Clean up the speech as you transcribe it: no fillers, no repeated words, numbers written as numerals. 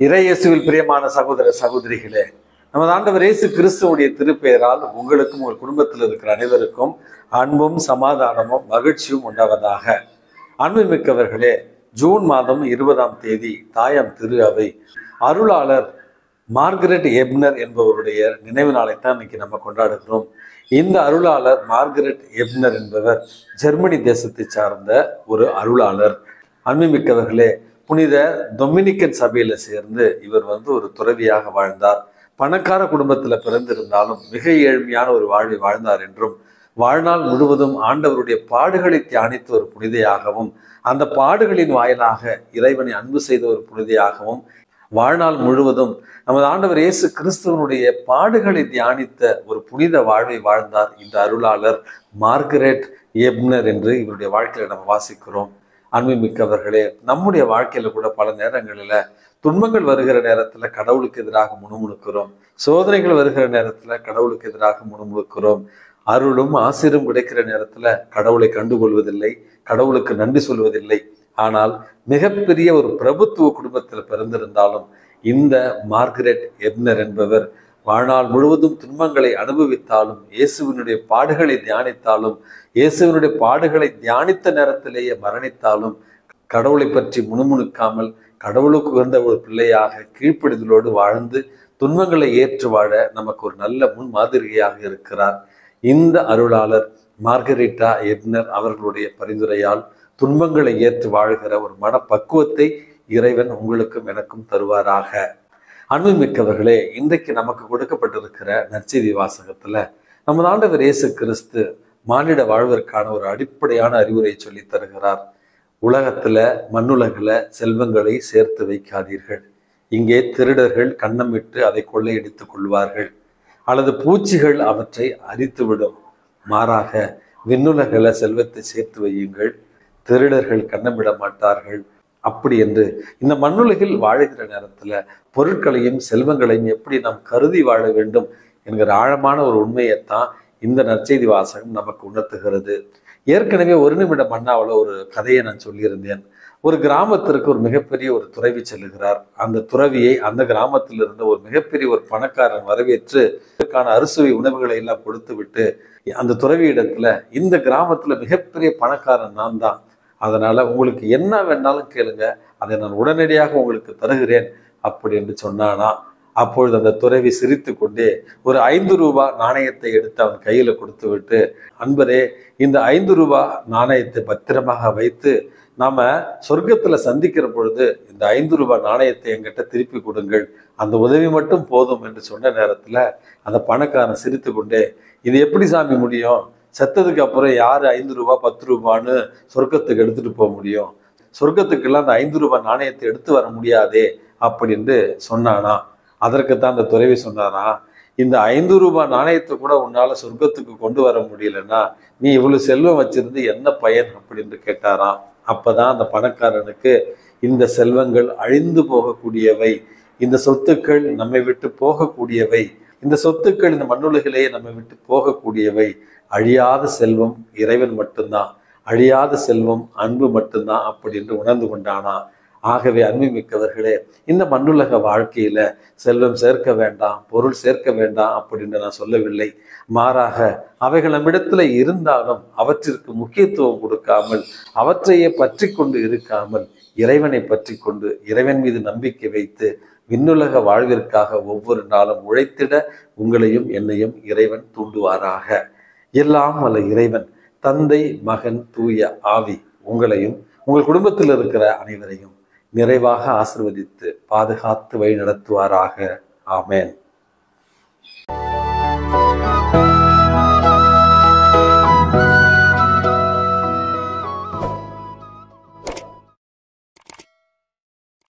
இறை இயேசுவில் பிரியமான சகோதர சகோதரிகளே, நமது ஆண்டவர் இயேசு கிறிஸ்துவுடைய திருப்பெயரால் உங்களுக்கும் உங்கள் குடும்பத்தில் இருக்கிற அனைவருக்கும் அன்பும் சமாதானமும் மகிழ்ச்சியும் உண்டாவதாக. அன்புமிக்கவர்களே, ஜூன் மாதம் 20ஆம் தேதி தாயாம் திரு அவை அருளாளர் மார்கரெட் எப்னர் என்பவருடைய நினைவு நாளைத்தான் இன்னைக்கு நம்ம கொண்டாடுகிறோம். இந்த அருளாளர் மார்கரெட் எப்னர் என்பவர் ஜெர்மனி தேசத்தை சார்ந்த ஒரு அருளாளர். அன்புமிக்கவர்களே, புனித டொமினிக்கன் சபையில சேர்ந்து இவர் ஒரு துறவியாக வாழ்ந்தார். பணக்கார குடும்பத்துல பிறந்திருந்தாலும் மிக ஏழ்மையான ஒரு வாழ்வை வாழ்ந்தார் என்றும், வாழ்நாள் முழுவதும் ஆண்டவருடைய பாடுகளை தியானித்த ஒரு புனிதையாகவும், அந்த பாடுகளின் வாயிலாக இறைவனை அன்பு செய்த ஒரு புனிதையாகவும், வாழ்நாள் முழுவதும் நமது ஆண்டவர் இயேசு கிறிஸ்துவனுடைய பாடுகளை தியானித்த ஒரு புனித வாழ்வை வாழ்ந்தார் இந்த அருளாளர் மார்கரெட் எப்னர் என்று இவருடைய வாழ்க்கையில நம்ம வாசிக்கிறோம். அன்புமிக்கவர்களே, நம்முடைய வாழ்க்கையில கூட பல நேரங்களில துன்பங்கள் வருகிற நேரத்துல கடவுளுக்கு எதிராக முணுமுணுக்கிறோம். சோதனைகள் வருகிற நேரத்துல கடவுளுக்கு எதிராக முணுமுணுக்கிறோம். அருளும் ஆசிரும் கிடைக்கிற நேரத்துல கடவுளை கண்டுகொள்வதில்லை, கடவுளுக்கு நன்றி சொல்வதில்லை. ஆனால் மிகப்பெரிய ஒரு பிரபுத்துவ குடும்பத்தில் பிறந்திருந்தாலும் இந்த மார்கரெட் எப்னர் என்பவர் வாழ்நாள் முழுவதும் துன்பங்களை அனுபவித்தாலும், இயேசுவினுடைய பாடுகளை தியானித்தாலும், இயேசுவினுடைய பாடுகளை தியானித்த நேரத்திலேயே மரணித்தாலும் கடவுளை பற்றி முணுமுணுக்காமல் கடவுளுக்கு உகந்த ஒரு பிள்ளையாக கீழ்ப்படிதலோடு வாழ்ந்து துன்பங்களை ஏற்று வாழ நமக்கு ஒரு நல்ல முன் மாதிரியாக இருக்கிறார். இந்த அருளாளர் மார்கரெட்டா எப்னர் அவர்களுடைய பரிந்துரையால் துன்பங்களை ஏற்று வாழ்கிற ஒரு மனப்பக்குவத்தை இறைவன் உங்களுக்கும் எனக்கும் தருவாராக. அன்புமிக்கவர்களே, இன்றைக்கு நமக்கு கொடுக்கப்பட்டிருக்கிற நற்செய்தி வாசகத்துல நமது ஆண்டவர் இயேசு கிறிஸ்து மானிட வாழ்விற்கான ஒரு அடிப்படையான அறிவுரை சொல்லி தருகிறார். உலகத்துல மண்ணுலகில செல்வங்களை சேர்த்து வைக்காதீர்கள். இங்கே திருடர்கள் கன்னமிட்டு அதை கொள்ளையடித்துக் கொள்வார்கள், அல்லது பூச்சிகள் அவற்றை அரித்துவிடும். மாறாக விண்ணுலகில செல்வத்தை சேர்த்து வையுங்கள், திருடர்கள் கன்னமிட மாட்டார்கள். அப்படி என்று இந்த மண்ணுலகில் வாழுகிற நேரத்துல பொருட்களையும் செல்வங்களையும் எப்படி நாம் கருதி வாழ வேண்டும் என்கிற ஆழமான ஒரு உண்மையைத்தான் இந்த நற்செய்தி வாசகம் நமக்கு உணர்த்துகிறது. ஏற்கனவே ஒரு நிமிட மன்னாவில் ஒரு கதையை நான் சொல்லியிருந்தேன். ஒரு கிராமத்திற்கு ஒரு மிகப்பெரிய ஒரு துறவி செல்லுகிறார். அந்த துறவியை அந்த கிராமத்தில் இருந்த ஒரு மிகப்பெரிய ஒரு பணக்காரன் வரவேற்று அதற்கான அறுசுவை உணவுகளை எல்லாம் கொடுத்து விட்டு அந்த துறவி இடத்துல, இந்த கிராமத்துல மிகப்பெரிய பணக்காரன் நான் தான், அதனால உங்களுக்கு என்ன வேணாலும் கேளுங்க, அதை நான் உடனடியாக உங்களுக்கு தருகிறேன் அப்படி என்று சொன்னானா. அப்பொழுது அந்த துறவி சிரித்து கொண்டே ஒரு 5 ரூபாய் நாணயத்தை எடுத்து அவன் கையில கொடுத்து விட்டு, அன்பரே, இந்த 5 ரூபாய் நாணயத்தை பத்திரமாக வைத்து நாம சொர்க்கத்துல சந்திக்கிற பொழுது இந்த 5 ரூபாய் நாணயத்தை என்கிட்ட திருப்பி கொடுங்கள், அந்த உதவி மட்டும் போதும் என்று சொன்ன நேரத்துல அந்த பணக்காரன் சிரித்து கொண்டே, இது எப்படி சாமி முடியும்? செத்ததுக்கு அப்புறம் யாரு 5 ரூபாய் 10 ரூபான்னு சொர்க்கத்துக்கு எடுத்துட்டு போக முடியும்? சொர்க்கத்துக்கெல்லாம் அந்த 5 ரூபாய் நாணயத்தை எடுத்து வர முடியாதே அப்படின்னு சொன்னானா. அதற்குத்தான் அந்த துறவி சொன்னாரா, இந்த 5 ரூபாய் நாணயத்தை கூட உன்னால சொர்க்கத்துக்கு கொண்டு வர முடியலன்னா நீ இவ்வளவு செல்வம் வச்சிருந்து என்ன பயன் அப்படின்னு கேட்டாராம். அப்பதான் அந்த பணக்காரனுக்கு இந்த செல்வங்கள் அழிந்து போகக்கூடியவை, இந்த சொத்துக்கள் நம்மை விட்டு போகக்கூடியவை, இந்த சொத்துக்கள் இந்த மண்ணுலகிலேயே நம்மை விட்டு போகக்கூடியவை, அழியாத செல்வம் இறைவன் மட்டும்தான், அழியாத செல்வம் அன்பு மட்டும்தான் அப்படி என்று உணர்ந்து கொண்டானா. ஆகவே அன்புமிக்கவர்களே, இந்த மண்ணுலக வாழ்க்கையில செல்வம் சேர்க்க வேண்டாம், பொருள் சேர்க்க வேண்டாம் அப்படின்னு நான் சொல்லவில்லை. மாறாக அவைகள் நம்மிடத்துல இருந்தாலும் அவற்றிற்கு முக்கியத்துவம் கொடுக்காமல், அவற்றையே பற்றி கொண்டு இருக்காமல், இறைவனை பற்றி கொண்டு இறைவன் மீது நம்பிக்கை வைத்து விண்ணுலக வாழ்விற்காக ஒவ்வொரு நாளும் உழைத்திட உங்களையும் என்னையும் இறைவன் தூண்டுவாராக. எல்லாம் வல்ல இறைவன் தந்தை, மகன், தூய ஆவி உங்களையும் உங்கள் குடும்பத்தில் இருக்கிற அனைவரையும் நிறைவாக ஆசீர்வதித்து பாதுகாத்து வழி நடத்துவாராக. ஆமென்.